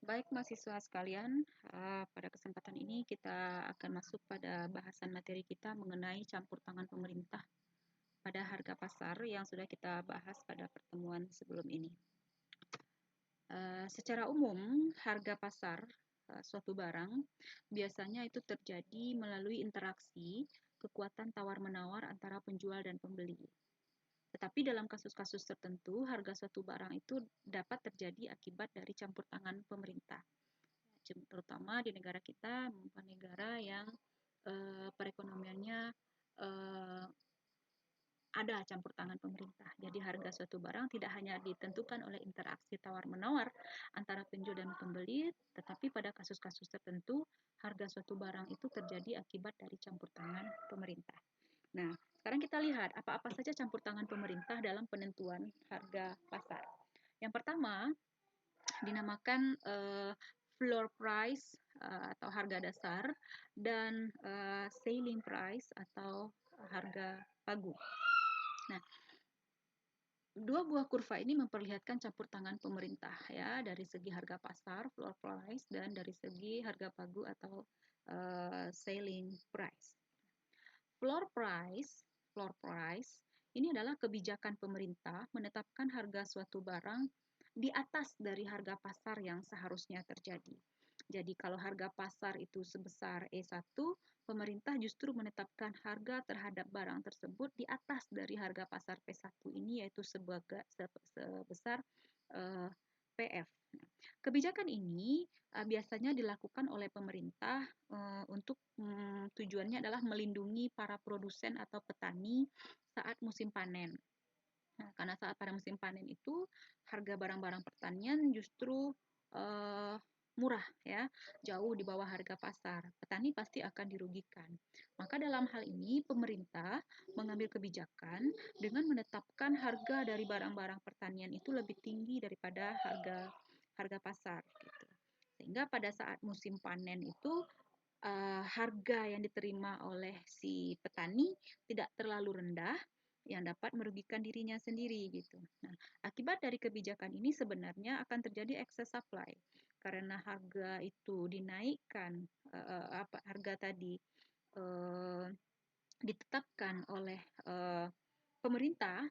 Baik mahasiswa sekalian, pada kesempatan ini kita akan masuk pada bahasan materi kita mengenai campur tangan pemerintah pada harga pasar yang sudah kita bahas pada pertemuan sebelum ini. Secara umum, harga pasar suatu barang biasanya itu terjadi melalui interaksi kekuatan tawar-menawar antara penjual dan pembeli. Tetapi dalam kasus-kasus tertentu, harga suatu barang itu dapat terjadi akibat dari campur tangan pemerintah, terutama di negara kita, merupakan negara yang perekonomiannya eh, ada campur tangan pemerintah. Jadi harga suatu barang tidak hanya ditentukan oleh interaksi tawar-menawar antara penjual dan pembeli, tetapi pada kasus-kasus tertentu harga suatu barang itu terjadi akibat dari campur tangan pemerintah. Nah, sekarang kita lihat apa-apa saja campur tangan pemerintah dalam penentuan harga pasar. Yang pertama, dinamakan floor price atau harga dasar dan selling price atau harga pagu. Nah, dua buah kurva ini memperlihatkan campur tangan pemerintah ya dari segi harga pasar floor price dan dari segi harga pagu atau selling price. Floor price, floor price ini adalah kebijakan pemerintah menetapkan harga suatu barang di atas dari harga pasar yang seharusnya terjadi. Jadi kalau harga pasar itu sebesar E1, pemerintah justru menetapkan harga terhadap barang tersebut di atas dari harga pasar P1 ini yaitu sebesar PF. Kebijakan ini biasanya dilakukan oleh pemerintah untuk tujuannya adalah melindungi para produsen atau petani saat musim panen. Nah, karena saat pada musim panen itu harga barang-barang pertanian justru murah ya, jauh di bawah harga pasar. Petani pasti akan dirugikan. Maka dalam hal ini pemerintah mengambil kebijakan dengan menetapkan harga dari barang-barang pertanian itu lebih tinggi daripada harga pasar gitu. Sehingga pada saat musim panen itu harga yang diterima oleh si petani tidak terlalu rendah yang dapat merugikan dirinya sendiri gitu. Nah, akibat dari kebijakan ini sebenarnya akan terjadi excess supply karena harga itu dinaikkan harga tadi uh, ditetapkan oleh pemerintah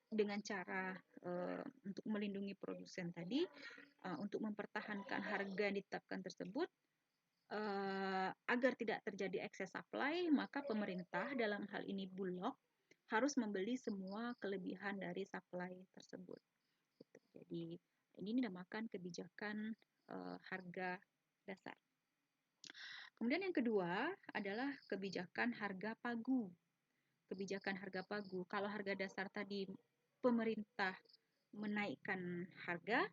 dengan cara untuk melindungi produsen tadi untuk mempertahankan harga yang ditetapkan tersebut agar tidak terjadi excess supply, maka pemerintah dalam hal ini Bulog harus membeli semua kelebihan dari supply tersebut. Gitu. Jadi ini dinamakan kebijakan harga dasar. Kemudian yang kedua adalah kebijakan harga pagu. Kebijakan harga pagu. Kalau harga dasar tadi pemerintah menaikkan harga,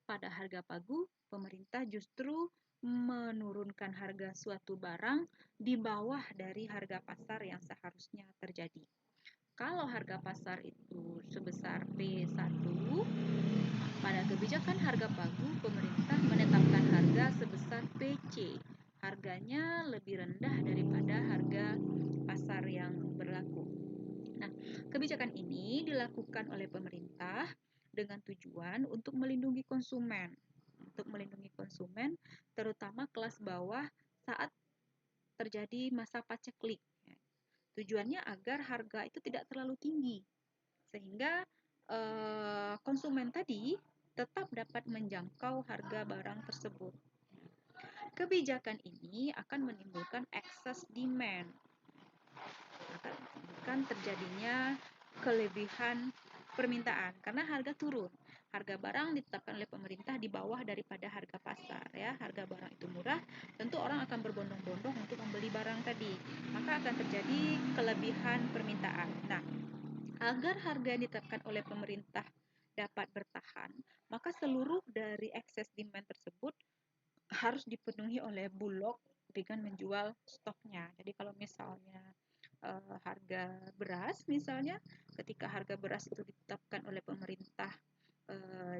pada harga pagu pemerintah justru menurunkan harga suatu barang di bawah dari harga pasar yang seharusnya terjadi. Kalau harga pasar itu sebesar P1, pada kebijakan harga pagu pemerintah menetapkan harga sebesar PC. Harganya lebih rendah daripada harga pasar yang berlaku. Nah, kebijakan ini dilakukan oleh pemerintah dengan tujuan untuk melindungi konsumen. Untuk melindungi konsumen, terutama kelas bawah saat terjadi masa paceklik. Tujuannya agar harga itu tidak terlalu tinggi, sehingga konsumen tadi tetap dapat menjangkau harga barang tersebut. Kebijakan ini akan menimbulkan excess demand, akan terjadinya kelebihan permintaan karena harga turun. Harga barang ditetapkan oleh pemerintah di bawah daripada harga pasar ya. Harga barang itu murah, tentu orang akan berbondong-bondong untuk membeli barang tadi. Maka akan terjadi kelebihan permintaan. Nah, agar harga yang ditetapkan oleh pemerintah dapat bertahan, maka seluruh dari excess demand tersebut harus dipenuhi oleh Bulog dengan menjual stoknya. Jadi kalau misalnya harga beras misalnya, ketika harga beras itu ditetapkan oleh pemerintah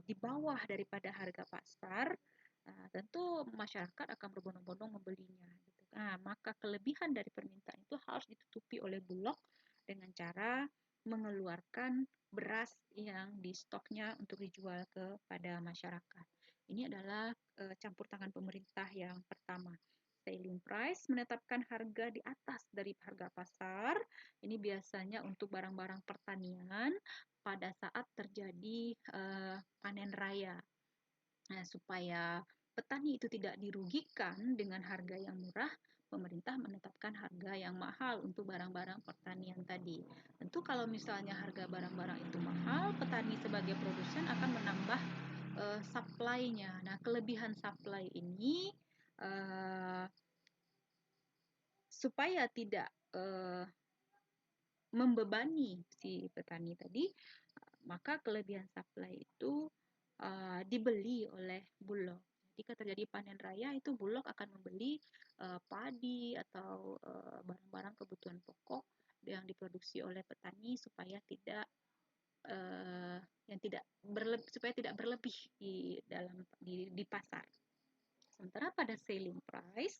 di bawah daripada harga pasar, tentu masyarakat akan berbondong-bondong membelinya. Gitu. Nah, maka kelebihan dari permintaan itu harus ditutupi oleh Bulog dengan cara mengeluarkan beras yang di stoknya untuk dijual kepada masyarakat. Ini adalah campur tangan pemerintah yang pertama. Selling price menetapkan harga di atas dari harga pasar. Ini biasanya untuk barang-barang pertanian pada saat terjadi panen raya. Nah, supaya petani itu tidak dirugikan dengan harga yang murah, pemerintah menetapkan harga yang mahal untuk barang-barang pertanian tadi. Tentu kalau misalnya harga barang-barang itu mahal, petani sebagai produsen akan menambah supply-nya. Nah, kelebihan supply ini supaya tidak membebani si petani tadi, maka kelebihan supply itu dibeli oleh Bulog. Jika terjadi panen raya, itu Bulog akan membeli padi atau barang-barang kebutuhan pokok yang diproduksi oleh petani supaya tidak supaya tidak berlebih di pasar. Sementara pada selling price,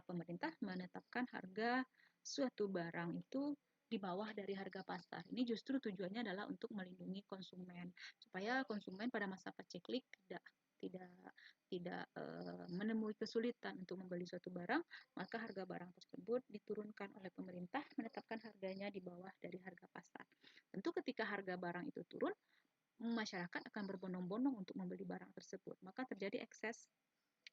pemerintah menetapkan harga suatu barang itu di bawah dari harga pasar. Ini justru tujuannya adalah untuk melindungi konsumen, supaya konsumen pada masa paceklik tidak menemui kesulitan untuk membeli suatu barang, maka harga barang tersebut diturunkan oleh pemerintah menetapkan harganya di bawah dari harga pasar. Tentu ketika harga barang itu turun, masyarakat akan berbondong-bondong untuk membeli barang tersebut, maka terjadi excess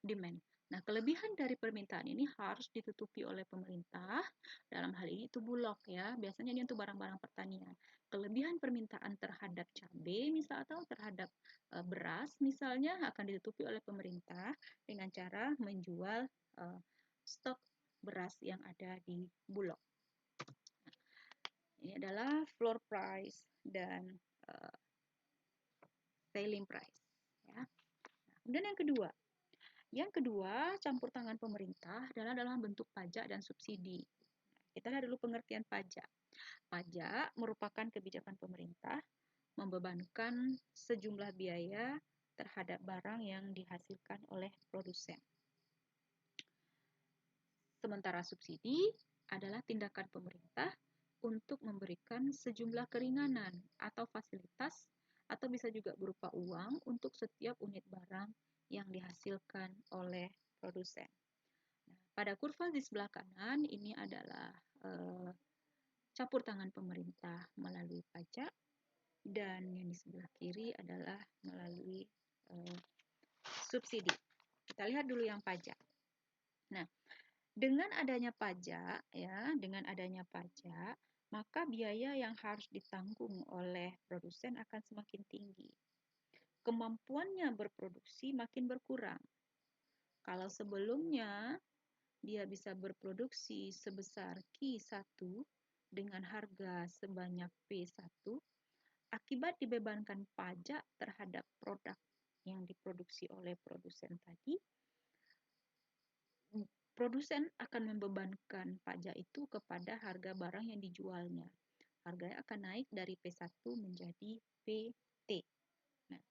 demand. Nah, kelebihan dari permintaan ini harus ditutupi oleh pemerintah. Dalam hal ini itu Bulog ya. Biasanya ini untuk barang-barang pertanian. Kelebihan permintaan terhadap cabai misal atau terhadap beras misalnya akan ditutupi oleh pemerintah dengan cara menjual stok beras yang ada di Bulog. Nah, ini adalah floor price dan selling price ya. Nah, kemudian yang kedua, campur tangan pemerintah adalah dalam bentuk pajak dan subsidi. Kita lihat dulu pengertian pajak. Pajak merupakan kebijakan pemerintah membebankan sejumlah biaya terhadap barang yang dihasilkan oleh produsen. Sementara subsidi adalah tindakan pemerintah untuk memberikan sejumlah keringanan atau fasilitas atau bisa juga berupa uang untuk setiap unit barang yang dihasilkan oleh produsen. Nah, pada kurva di sebelah kanan ini adalah campur tangan pemerintah melalui pajak dan yang di sebelah kiri adalah melalui subsidi. Kita lihat dulu yang pajak. Nah, dengan adanya pajak, maka biaya yang harus ditanggung oleh produsen akan semakin tinggi. Kemampuannya berproduksi makin berkurang. Kalau sebelumnya dia bisa berproduksi sebesar Q1 dengan harga sebanyak P1, akibat dibebankan pajak terhadap produk yang diproduksi oleh produsen tadi, produsen akan membebankan pajak itu kepada harga barang yang dijualnya. Harganya akan naik dari P1 menjadi PT. Nah,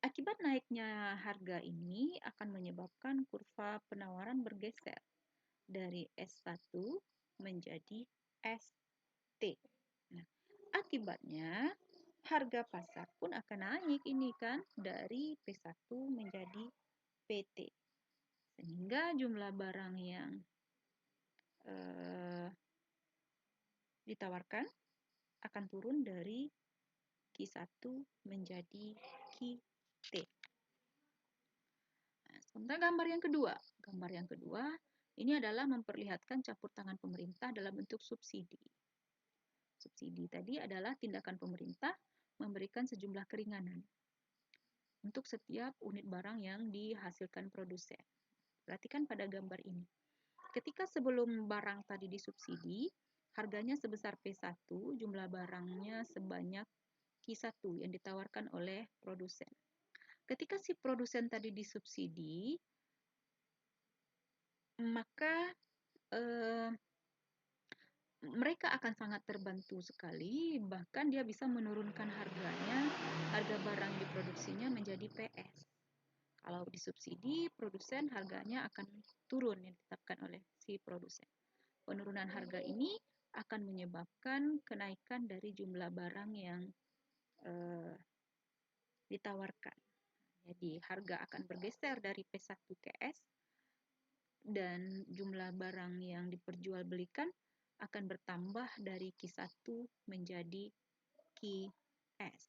akibat naiknya harga ini akan menyebabkan kurva penawaran bergeser dari S1 menjadi ST. Nah, akibatnya harga pasar pun akan naik ini kan dari P1 menjadi PT. Sehingga jumlah barang yang ditawarkan akan turun dari Q1 menjadi QT. Nah, sementara gambar yang kedua ini adalah memperlihatkan campur tangan pemerintah dalam bentuk subsidi. Subsidi tadi adalah tindakan pemerintah memberikan sejumlah keringanan untuk setiap unit barang yang dihasilkan produsen. Perhatikan pada gambar ini. Ketika sebelum barang tadi disubsidi, harganya sebesar P1, jumlah barangnya sebanyak Q1 yang ditawarkan oleh produsen. Ketika si produsen tadi disubsidi, maka mereka akan sangat terbantu sekali, bahkan dia bisa menurunkan harga barang yang diproduksinya menjadi PS. Kalau disubsidi, produsen harganya akan turun yang ditetapkan oleh si produsen. Penurunan harga ini akan menyebabkan kenaikan dari jumlah barang yang ditawarkan. Jadi harga akan bergeser dari P1 ke S dan jumlah barang yang diperjualbelikan akan bertambah dari Q1 menjadi QS.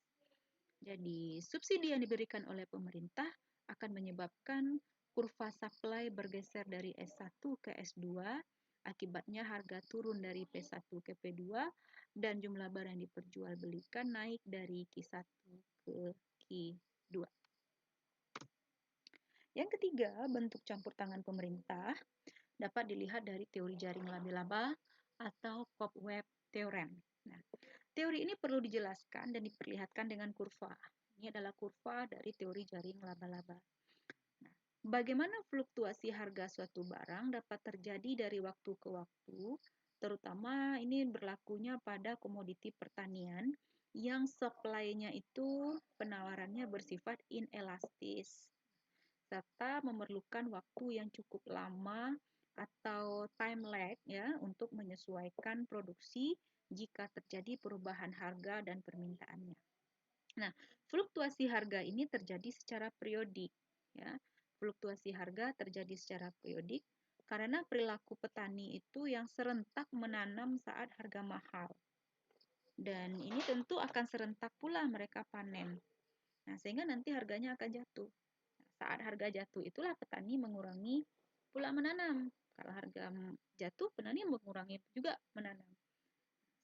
Jadi subsidi yang diberikan oleh pemerintah akan menyebabkan kurva supply bergeser dari S1 ke S2, akibatnya harga turun dari P1 ke P2 dan jumlah barang yang diperjualbelikan naik dari Q1 ke Q2. Yang ketiga, bentuk campur tangan pemerintah dapat dilihat dari teori jaring laba-laba atau Cobweb Theorem. Nah, teori ini perlu dijelaskan dan diperlihatkan dengan kurva. Ini adalah kurva dari teori jaring laba-laba. Nah, bagaimana fluktuasi harga suatu barang dapat terjadi dari waktu ke waktu, terutama ini berlakunya pada komoditi pertanian yang supply-nya itu penawarannya bersifat inelastis serta memerlukan waktu yang cukup lama atau time lag ya untuk menyesuaikan produksi jika terjadi perubahan harga dan permintaannya. Nah, fluktuasi harga ini terjadi secara periodik ya. Fluktuasi harga terjadi secara periodik karena perilaku petani itu yang serentak menanam saat harga mahal. Dan ini tentu akan serentak pula mereka panen. Nah, sehingga nanti harganya akan jatuh. Saat harga jatuh itulah petani mengurangi pula menanam. Kalau harga jatuh, petani mengurangi juga menanam.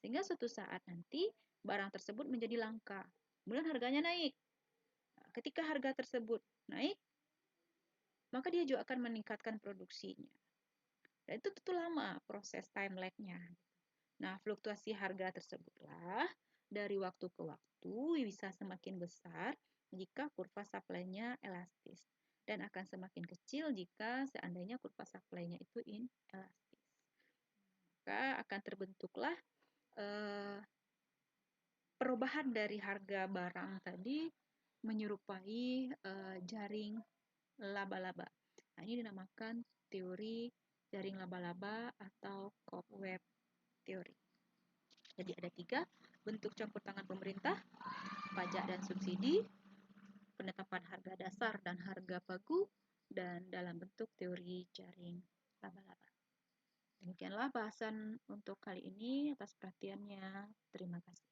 Sehingga suatu saat nanti barang tersebut menjadi langka. Kemudian harganya naik. Ketika harga tersebut naik, maka dia juga akan meningkatkan produksinya. Dan itu tentu lama proses time lag-nya. Nah, fluktuasi harga tersebutlah dari waktu ke waktu bisa semakin besar jika kurva supply-nya elastis dan akan semakin kecil jika seandainya kurva supply-nya itu inelastis. Maka akan terbentuklah perubahan dari harga barang tadi menyerupai jaring laba-laba. Nah, ini dinamakan teori jaring laba-laba atau cobweb teori. Jadi ada 3 bentuk campur tangan pemerintah, pajak dan subsidi, penetapan harga dasar dan harga pagu, dan dalam bentuk teori jaring laba-laba. Demikianlah bahasan untuk kali ini. Atas perhatiannya, terima kasih.